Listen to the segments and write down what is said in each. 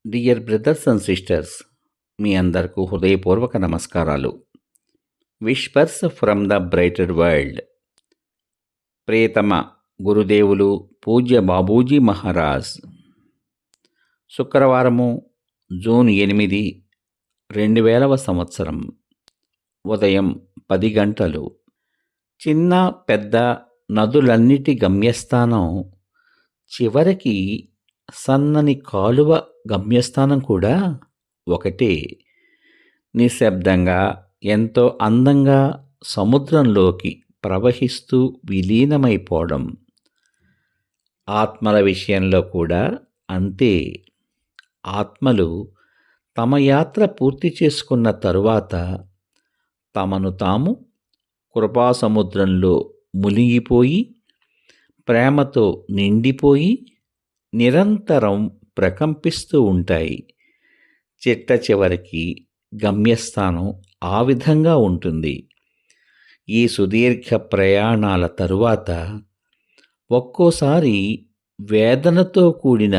Dear brothers and sisters, మీ అందరకు హృదయపూర్వక నమస్కారాలు. Whispers from the brighter world. ప్రియతమ గురుదేవులు పూజ్య బాబూజీ మహారాజ్. శుక్రవారము జూన్ 8, 2000 సంవత్సరం ఉదయం 10 గంటలు. చిన్న పెద్ద నదులన్నిటి గమ్యస్థానం చివరికి సన్నని కాలువ గమ్యస్థానం కూడా ఒకటే. నిశ్శబ్దంగా ఎంతో అందంగా సముద్రంలోకి ప్రవహిస్తూ విలీనమైపోవడం. ఆత్మల విషయంలో కూడా అంతే. ఆత్మలు తమ యాత్ర పూర్తి చేసుకున్న తరువాత తమను తాము కృపాసముద్రంలో మునిగిపోయి ప్రేమతో నిండిపోయి నిరంతరం ప్రకంపిస్తూ ఉంటాయి. చిట్ట చివరికి గమ్యస్థానం ఆ విధంగా ఉంటుంది. ఈ సుదీర్ఘ ప్రయాణాల తరువాత ఒక్కోసారి వేదనతో కూడిన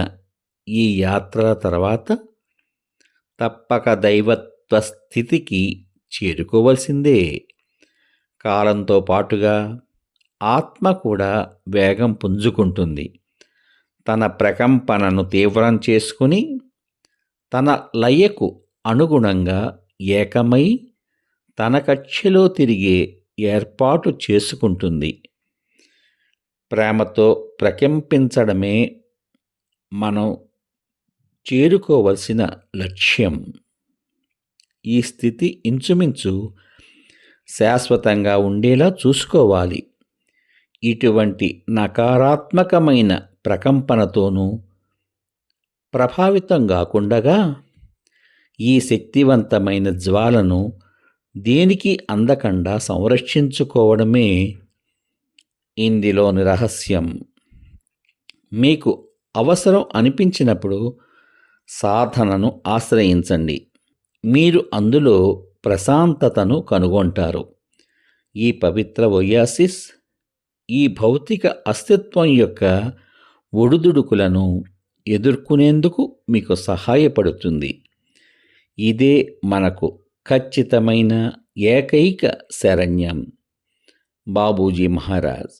ఈ యాత్రల తర్వాత తప్పక దైవత్వ స్థితికి చేరుకోవలసిందే. కాలంతో పాటుగా ఆత్మ కూడా వేగం పుంజుకుంటుంది. తన ప్రకంపనను తీవ్రం చేసుకుని తన లయకు అనుగుణంగా ఏకమై తన కక్షలో తిరిగే ఏర్పాటు చేసుకుంటుంది. ప్రేమతో ప్రకంపించడమే మనం చేరుకోవలసిన లక్ష్యం. ఈ స్థితి ఇంచుమించు శాశ్వతంగా ఉండేలా చూసుకోవాలి. ఇటువంటి నకారాత్మకమైన ప్రకంపనతోనూ ప్రభావితం కాకుండా ఈ శక్తివంతమైన జ్వాలను దేనికి అందకుండా సంరక్షించుకోవడమే ఇందులోని రహస్యం. మీకు అవసరం అనిపించినప్పుడు సాధనను ఆశ్రయించండి. మీరు అందులో ప్రశాంతతను కనుగొంటారు. ఈ పవిత్ర ఒయాసిస్ ఈ భౌతిక అస్తిత్వం యొక్క ఒడుదుడుకులను ఎదుర్కొనేందుకు మీకు సహాయపడుతుంది. ఇదే మనకు ఖచ్చితమైన ఏకైక శరణ్యం. బాబూజీ మహారాజ్.